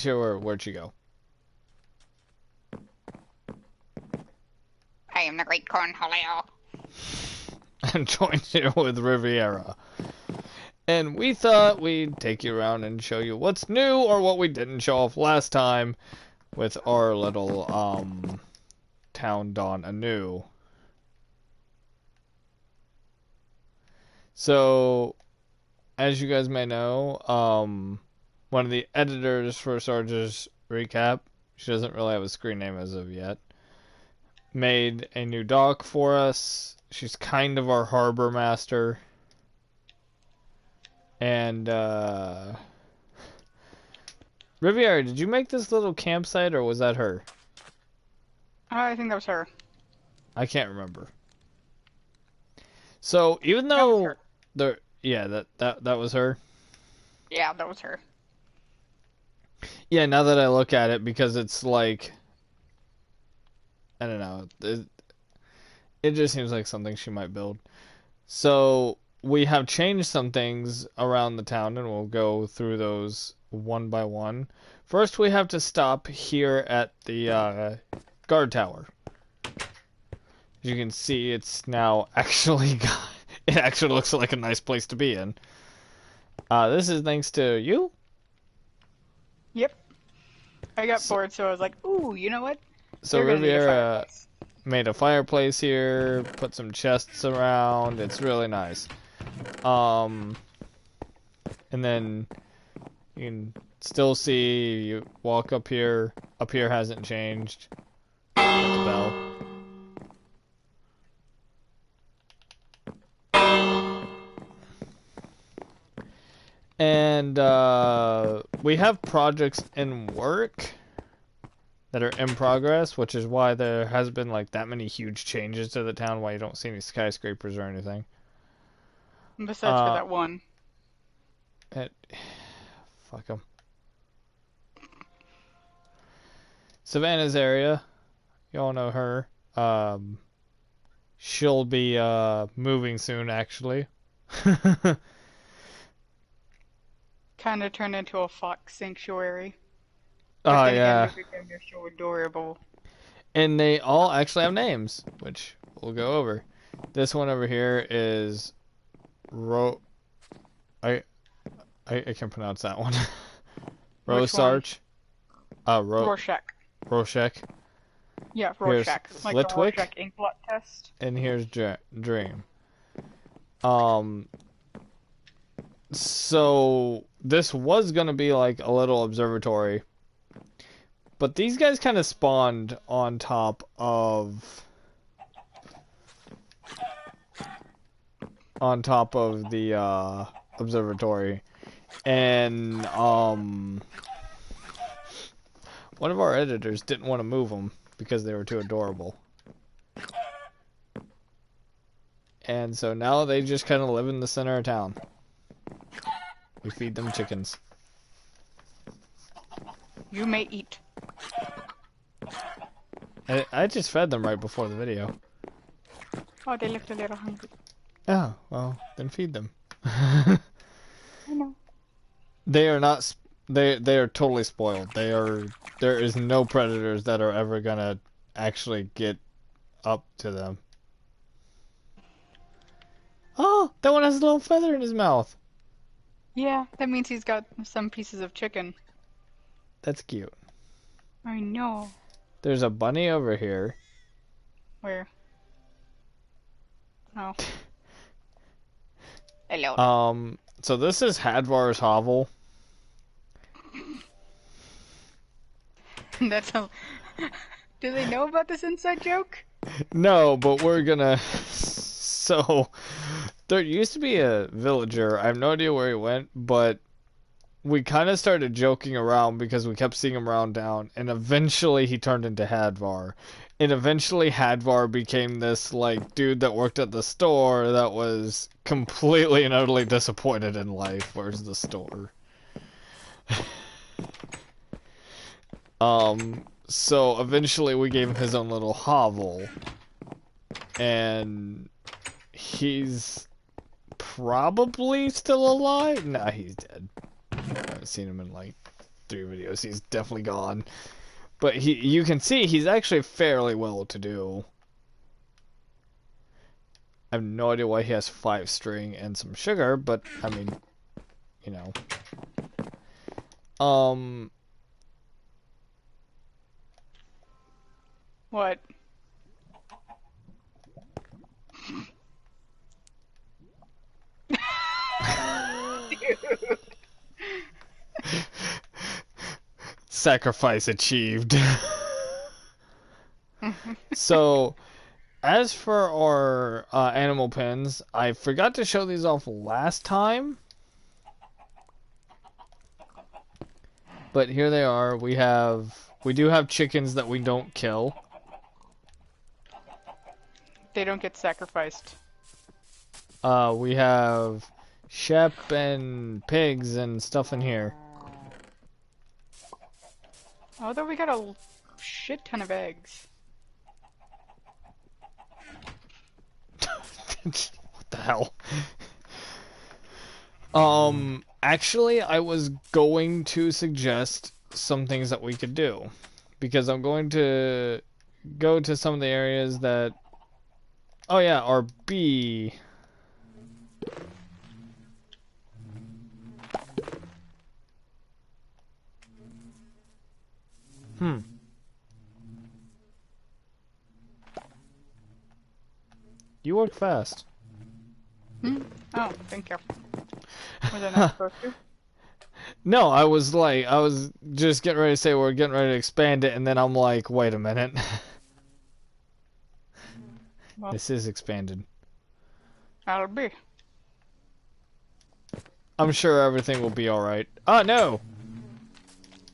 Sure, where'd she go? I am the great cornholio. I'm joined here with Riviera. And we thought we'd take you around and show you what's new or what we didn't show off last time with our little, town Dawn anew. So, as you guys may know, one of the editors for Sarge's recap, she doesn't really have a screen name as of yet, made a new dock for us. She's kind of our harbor master. And, Riviera, did you make this little campsite, or was that her? I think that was her. I can't remember. So, even That was though her. that was her. Yeah, that was her. Yeah, now that I look at it, because it's like, I don't know, it just seems like something she might build. So, we have changed some things around the town, and we'll go through those one by one. First, we have to stop here at the guard tower. As you can see, it's now actually it actually looks like a nice place to be in. This is thanks to you. Yep. I got bored, so I was like, ooh, you know what? So You're gonna need a Riviera fireplace. made a fireplace here, put some chests around. It's really nice. And then you can still see, you walk up here. Up here hasn't changed. There's the bell. And we have projects in work that are in progress, which is why there has been like that many huge changes to the town, why you don't see any skyscrapers or anything. Besides for that one. Fuck them. Savannah's area, you all know her. She'll be moving soon, actually. Kind of turned into a fox sanctuary. Oh, But then yeah. again, they're so adorable. And they all actually have names, which we'll go over. This one over here is I can't pronounce that one. Sarge. Rorschach. Rorschach. Yeah, Here's Rorschach. Like the Flitwick. Rorschach inkblot test. And here's Dream. So this was gonna be like a little observatory, but these guys kind of spawned on top of the observatory, and one of our editors didn't want to move them because they were too adorable. And so now they just kind of live in the center of town. We feed them chickens. You may eat. I just fed them right before the video. Oh, they looked a little hungry. Oh, well, then feed them. I know. They are not. They are totally spoiled. There is no predators that are ever gonna actually get up to them. Oh, that one has a little feather in his mouth. Yeah, that means he's got some pieces of chicken. That's cute. I know. There's a bunny over here. Where? Oh. Hello. So this is Hadvar's hovel. That's a... Do they know about this inside joke? No, but we're gonna. So, there used to be a villager. I have no idea where he went, but we kind of started joking around because we kept seeing him around town, and eventually he turned into Hadvar. And eventually Hadvar became this, like, dude that worked at the store that was completely and utterly disappointed in life. Where's the store? So eventually we gave him his own little hovel. And he's probably still alive? Nah, he's dead. I haven't seen him in like 3 videos, he's definitely gone. But you can see he's actually fairly well to do. I have no idea why he has 5 string and some sugar, but I mean, you know. What? Sacrifice achieved. So, as for our animal pens, I forgot to show these off last time. But here they are. We do have chickens that we don't kill. They don't get sacrificed. We have sheep and pigs and stuff in here. Although we got a shit ton of eggs. What the hell? Actually, I was going to suggest some things that we could do. Because I'm going to go to some of the areas that... Oh yeah, our bee... You work fast. Oh, thank you. Was I not supposed to? No, I was just getting ready to say we're getting ready to expand it, and then I'm like, wait a minute. Well, This is expanded. that'll be. I'm sure everything will be alright. Oh, no!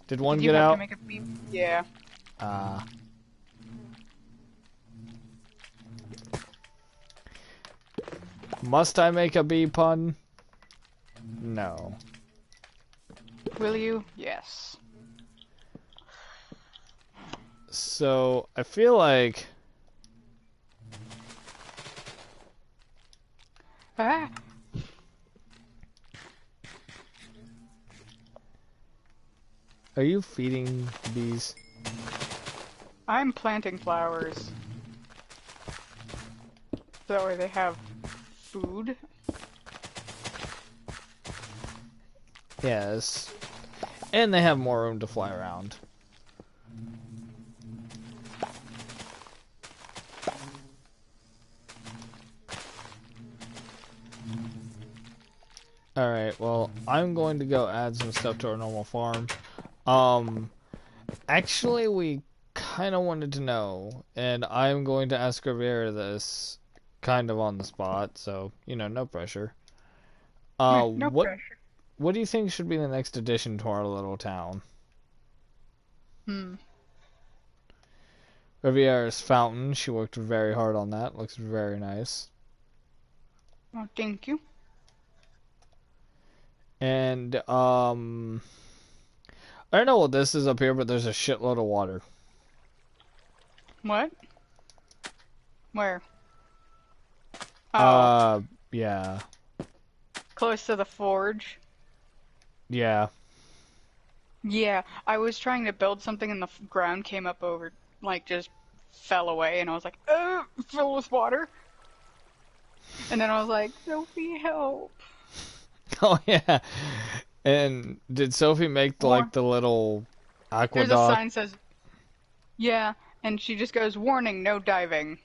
Did one Did you get have out? to make a beep? Yeah. Must I make a bee pun? No. Will you? Yes. So, I feel like... Ah! Are you feeding bees? I'm planting flowers. So that way they have food. Yes. And they have more room to fly around. Alright, well, I'm going to go add some stuff to our normal farm. Actually, we kind of wanted to know, and I'm going to ask Riviera this kind of on the spot, so, you know, no pressure. No pressure. What do you think should be the next addition to our little town? Riviera's fountain, she worked very hard on that, looks very nice. Oh, thank you. And, I don't know what this is up here, but there's a shitload of water. What? Where? Oh, Yeah. close to the forge. Yeah. Yeah, I was trying to build something and the ground came up over, like, just fell away, and I was like, filled with water. And then I was like, Sophie, help. Oh, yeah. And did Sophie make, like, the little There's a aqueduct? sign says, yeah, and she just goes, warning, no diving.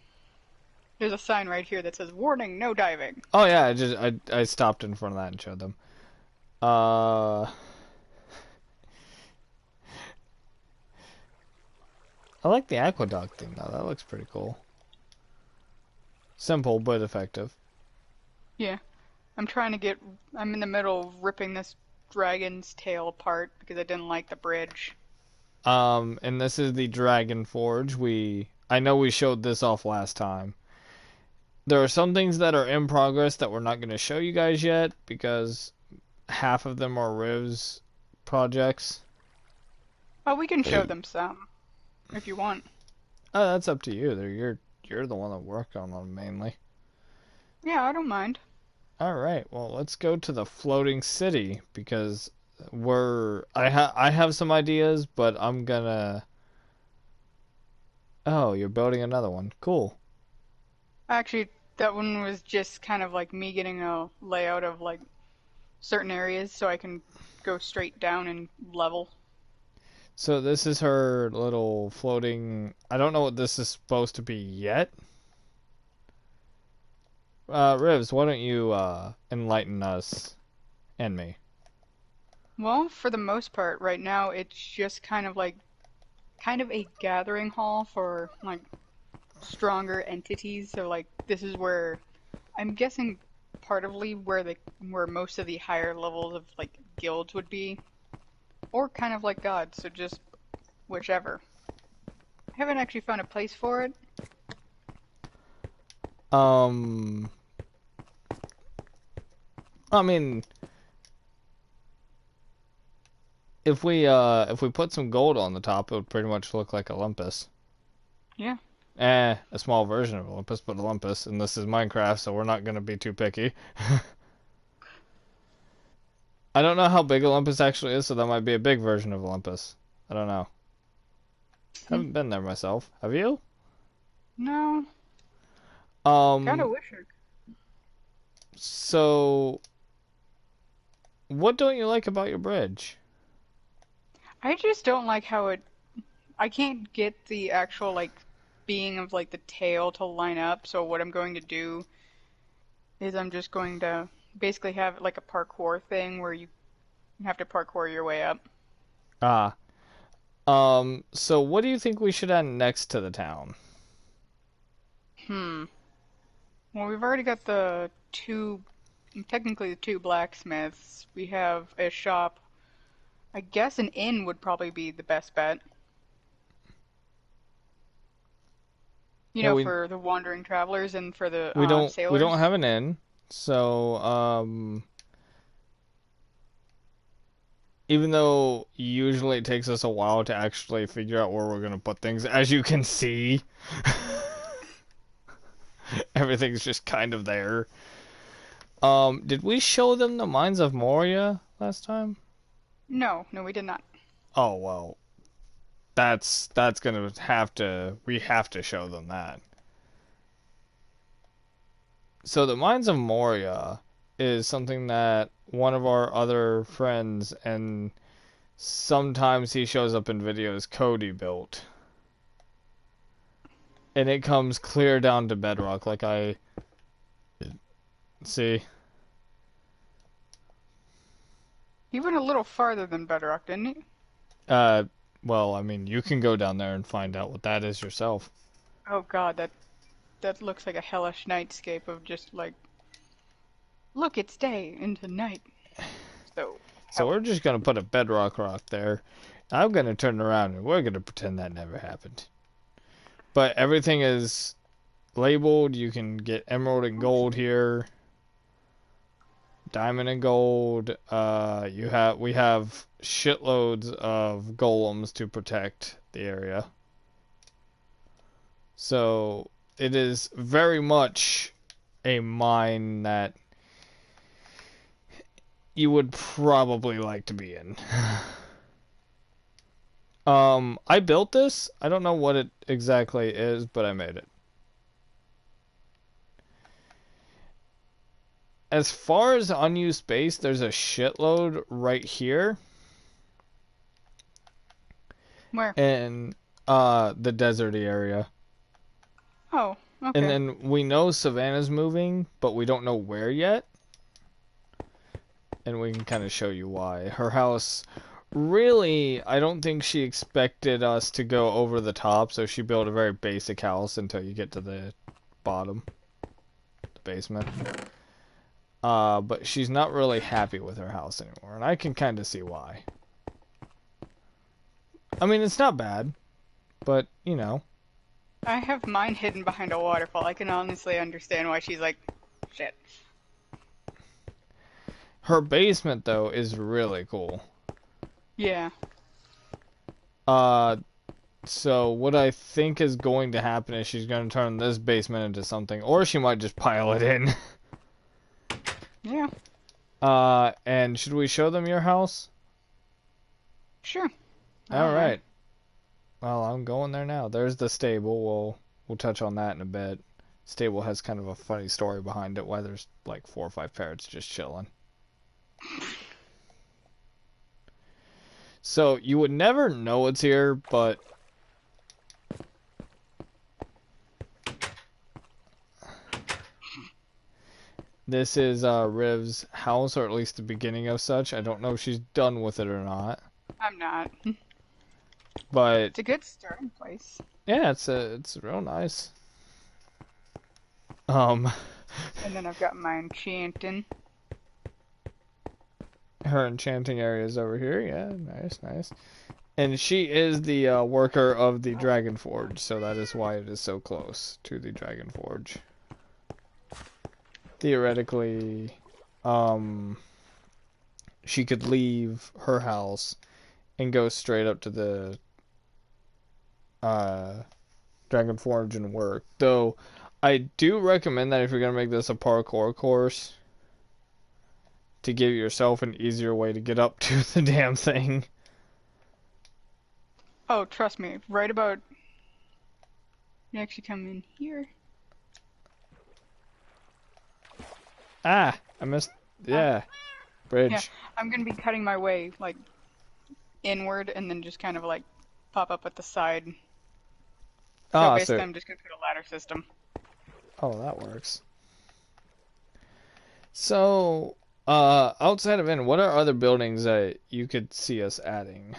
There's a sign right here that says, warning, no diving. Oh, yeah, I stopped in front of that and showed them. I like the aqueduct thing, though. That looks pretty cool. Simple, but effective. Yeah. I'm in the middle of ripping this dragon's tail apart because I didn't like the bridge. And this is the Dragon Forge. I know we showed this off last time. There are some things that are in progress that we're not going to show you guys yet because half of them are rivs projects. Oh, we can show them some if you want. Oh, that's up to you. You're the one that worked on them mainly. Yeah, I don't mind. All right. Well, let's go to the floating city because I have some ideas, but I'm gonna. Oh, you're building another one. Cool. Actually, that one was just kind of like me getting a layout of like certain areas so I can go straight down and level. So this is her little floating. I don't know what this is supposed to be yet. Rivs, why don't you enlighten us and me? Well, for the most part, right now it's just kind of a gathering hall for like stronger entities. So like this is where I'm guessing partly where most of the higher levels of like guilds would be, or kind of like gods. So just whichever. I haven't actually found a place for it. Um, I mean, if we put some gold on the top, it would pretty much look like Olympus. Yeah. A small version of Olympus, but Olympus, and this is Minecraft, so we're not gonna be too picky. I don't know how big Olympus actually is, so that might be a big version of Olympus. I don't know. Hmm. Haven't been there myself. Have you? No. Kind Um, of wish I. so what don't you like about your bridge? I just don't like how it. I can't get the actual like being of like the tail to line up. So what I'm going to do is I'm just going to basically have like a parkour thing where you have to parkour your way up. Ah, so what do you think we should add next to the town? Hmm. Well, we've already got technically the two blacksmiths. We have a shop. I guess an inn would probably be the best bet. You Yeah, know, for the wandering travelers and for the we don't sailors. have an inn, so even though usually it takes us a while to actually figure out where we're gonna put things, as you can see, everything's just kind of there. Did we show them the Mines of Moria last time? No, no, we did not. Oh well, that's gonna have to we have to show them that. So the Mines of Moria is something that one of our other friends, and sometimes he shows up in videos, Cody built. And it comes clear down to bedrock, like I see. He went a little farther than Bedrock, didn't he? Uh, well, I mean, you can go down there and find out what that is yourself. Oh God, that looks like a hellish nightscape of just like, look, it's day into night. So So hell. we're just gonna put a bedrock rock there. I'm gonna turn around and we're gonna pretend that never happened. But everything is labeled. You can get emerald and gold here, diamond and gold. We have shitloads of golems to protect the area. So it is very much a mine that you would probably like to be in. I built this. I don't know what it exactly is, but I made it. As far as unused space, there's a shitload right here Where? in the deserty area. Oh, And okay. then we know Savannah's moving, but we don't know where yet. And we can kind of show you why. Her house, really, I don't think she expected us to go over the top, so she built a very basic house until you get to the bottom, the basement. But she's not really happy with her house anymore, and I can kind of see why. I mean, it's not bad, but, you know. I have mine hidden behind a waterfall. I can honestly understand why she's like, shit. Her basement, though, is really cool. Yeah. Uh, so what I think is going to happen is she's going to turn this basement into something, or she might just pile it in. Yeah. And should we show them your house? Sure. I All don't mind. right. Well, I'm going there now. There's the stable. We'll touch on that in a bit. Stable has kind of a funny story behind it, why there's like 4 or 5 parrots just chilling. So you would never know it's here, but this is Riv's house, or at least the beginning of such. I don't know if she's done with it or not, I'm not. but It's a good starting place. yeah, it's real nice. Um, And then I've got my enchanting. her enchanting area is over here. Yeah, nice, nice. And she is the worker of the Dragon Forge, so that is why it is so close to the Dragon Forge. Theoretically, um, she could leave her house and go straight up to the uh, Dragon Forge and work. Though, I do recommend that if you're gonna make this a parkour course, to give yourself an easier way to get up to the damn thing. Oh, trust me. Right about. You actually come in here. Ah, I missed. Ah, Yeah, yeah. bridge. I'm gonna be cutting my way like inward and then just kind of like pop up at the side. So Ah, basically, so I'm just gonna put a ladder system. oh, that works. So, outside of Inn, what are other buildings that you could see us adding?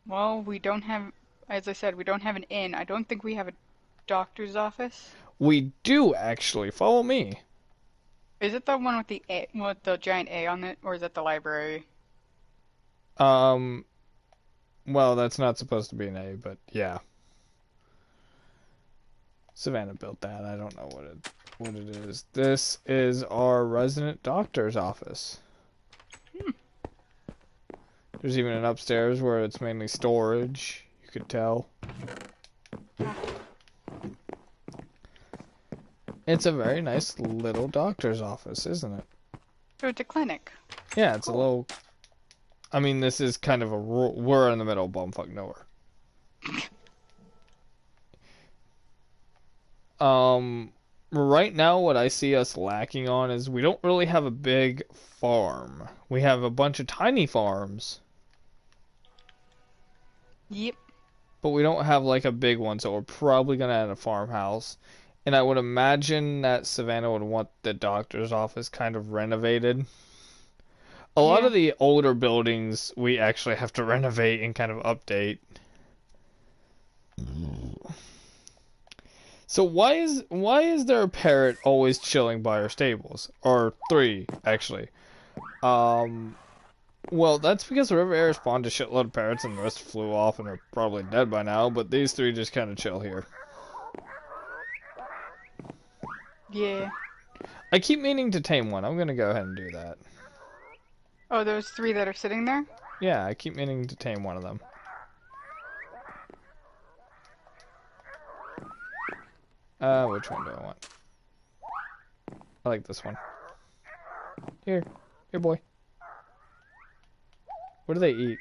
Well, we don't have, as I said, we don't have an inn. I don't think we have a doctor's office. We do actually. Follow me. Is it the one with the A, with the giant A on it, or is it the library? Um, well, that's not supposed to be an A, but yeah. Savannah built that. I don't know what it is. This is our resident doctor's office. Hmm. There's even an upstairs where it's mainly storage. You could tell. It's a very nice little doctor's office, isn't it? So it's a clinic. Yeah, it's a Cool. little. I mean, this is kind of a. We're in the middle of bumfuck nowhere. Um, right now, what I see us lacking on is we don't really have a big farm. We have a bunch of tiny farms, Yep. but we don't have like a big one, so we're probably gonna add a farmhouse. And I would imagine that Savannah would want the doctor's office kind of renovated. A lot Yeah. of the older buildings we actually have to renovate and kind of update. So why is there a parrot always chilling by our stables? Or three, actually. Um, well, that's because the river area spawned a shitload of parrots and the rest flew off and are probably dead by now, but these three just kind of chill here. Yeah. I keep meaning to tame one. I'm gonna go ahead and do that. Oh, those three that are sitting there? Yeah, I keep meaning to tame one of them. Which one do I want? I like this one. Here. Here, boy. What do they eat?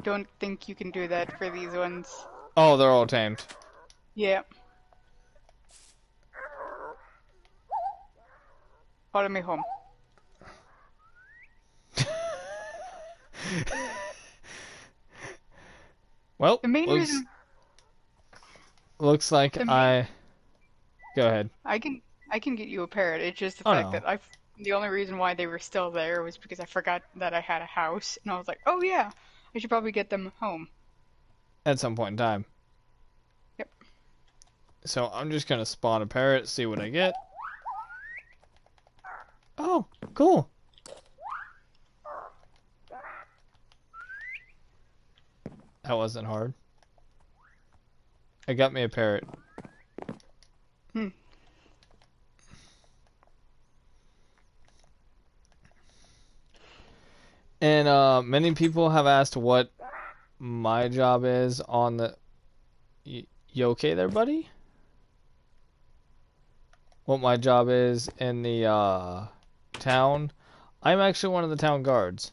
Don't think you can do that for these ones. Oh, they're all tamed. Yeah. Follow me home. Well, The main looks reason, looks like the main, I go ahead. I can get you a parrot. It's just the Oh fact no. that the only reason why they were still there was because I forgot that I had a house, and I was like, oh yeah, I should probably get them home. At some point in time. Yep. So I'm just gonna spawn a parrot, see what I get. Oh, cool. That wasn't hard. I got me a parrot. Hmm. And many people have asked what my job is on the. You okay there, buddy? what my job is in the town. I'm actually one of the town guards.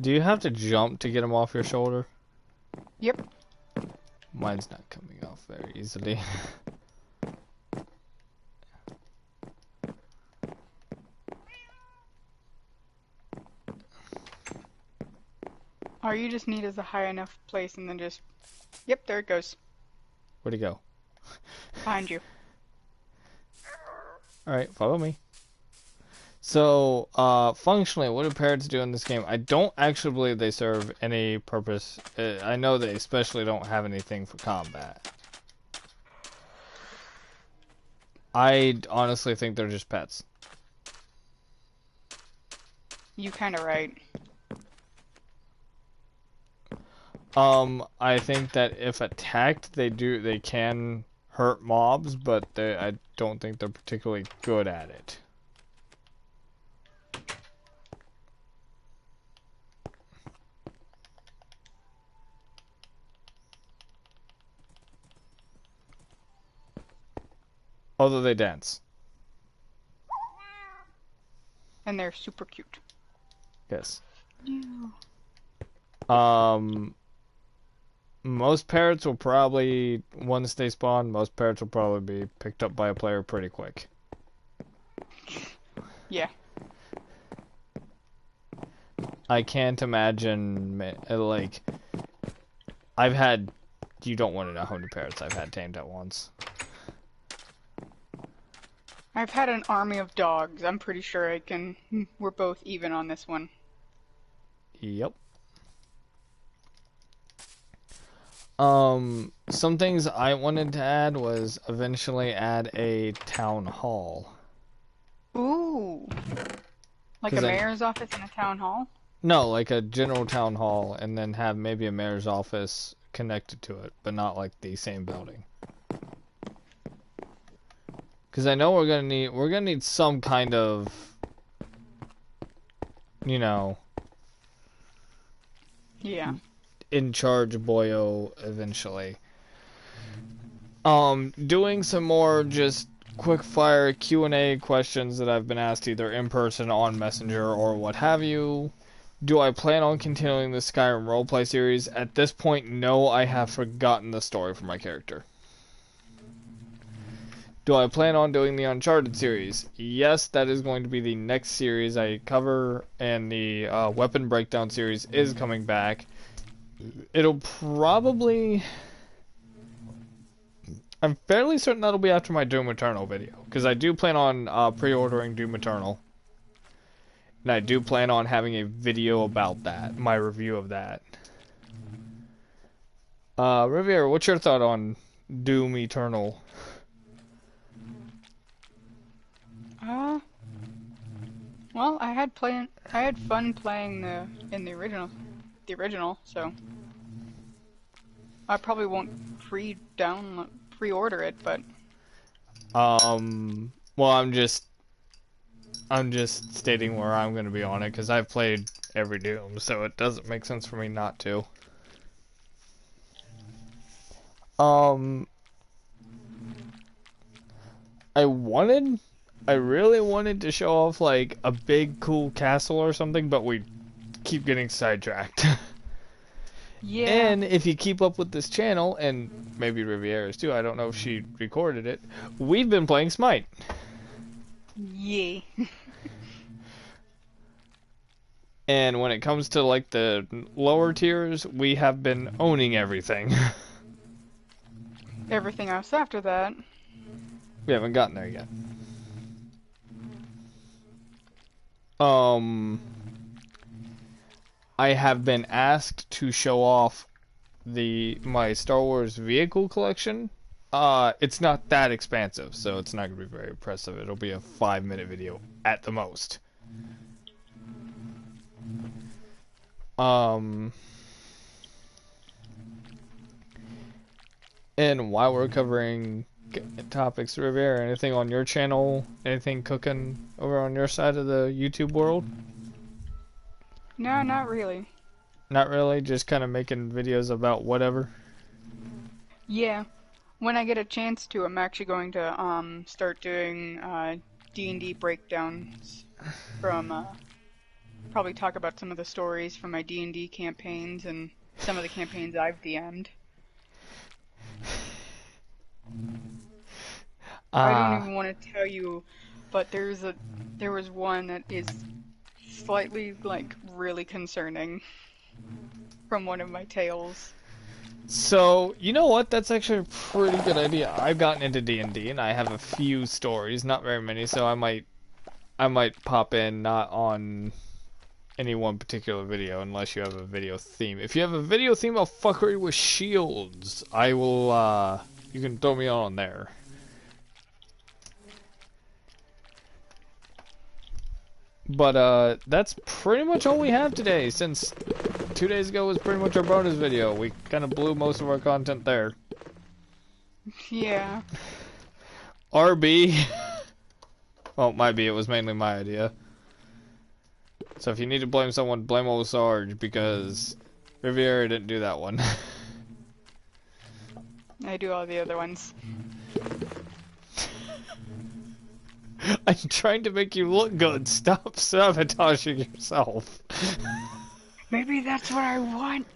Do you have to jump to get them off your shoulder? Yep. Mine's not coming off very easily. All you just need is a high enough place and then just... Yep, there it goes. Where'd he go? Behind you. Alright, follow me. So, functionally, what do parrots do in this game? I don't actually believe they serve any purpose. I know they especially don't have anything for combat. I honestly think they're just pets. You kinda right. I think that if attacked, they can hurt mobs, but I don't think they're particularly good at it. Although they dance. And they're super cute. Yes. Yeah. Most parrots will probably, once they spawn, most parrots will probably be picked up by a player pretty quick. Yeah. I can't imagine, like, you don't want to know how many parrots I've had tamed at once. I've had an army of dogs. I'm pretty sure we're both even on this one. Yep. Some things I wanted to add was eventually add a town hall. Ooh. Like a mayor's office and a town hall? No, like a general town hall, and then have maybe a mayor's office connected to it, but not like the same building. Because I know we're gonna need some kind of, you know, yeah, in charge boyo eventually. Doing some more just quick fire Q&A questions that I've been asked either in person, on Messenger, or what have you. Do I plan on continuing the Skyrim roleplay series? At this point, no, I have forgotten the story for my character. Do I plan on doing the Uncharted series? Yes, that is going to be the next series I cover, and the Weapon Breakdown series is coming back. It'll probably... I'm fairly certain that'll be after my Doom Eternal video, because I do plan on pre-ordering Doom Eternal. And I do plan on having a video about that, my review of that. Riviera, what's your thought on Doom Eternal? Well, I had fun playing in the original, so I probably won't pre-order it, but well, I'm just stating where I'm going to be on it, because I've played every Doom, so it doesn't make sense for me not to. I really wanted to show off, like, a big, cool castle or something, but we keep getting sidetracked. yeah. And if you keep up with this channel, and maybe Riviera's too, I don't know if she recorded it, we've been playing Smite. Yeah. And when it comes to, like, the lower tiers, we have been owning everything. Everything else after that. We haven't gotten there yet. I have been asked to show off my Star Wars vehicle collection. It's not that expansive, so it's not going to be very impressive. It'll be a 5-minute video at the most. And while we're covering topics, Riviera? Anything on your channel? Anything cooking over on your side of the YouTube world? No, not really. Not really, just kind of making videos about whatever. Yeah, when I get a chance to, I'm actually going to start doing D&D breakdowns from probably talk about some of the stories from my D&D campaigns and some of the campaigns I've DM'd. I don't Ah, even want to tell you, but there was one that is slightly like really concerning from one of my tales. so you know what? That's actually a pretty good idea. I've gotten into D&D and I have a few stories, not very many, so I might pop in not on any one particular video unless you have a video theme. If you have a video theme of fuckery with shields, I will you can throw me on there. But that's pretty much all we have today, since 2 days ago was pretty much our bonus video. We kind of blew most of our content there. Yeah. RB. Well, it might be. It was mainly my idea. So if you need to blame someone, blame old Sarge, because Riviera didn't do that one. I do all the other ones. I'm trying to make you look good. Stop sabotaging yourself. Maybe that's what I want.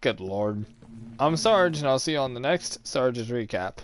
Good lord. I'm Sarge, and I'll see you on the next Sarge's Recap.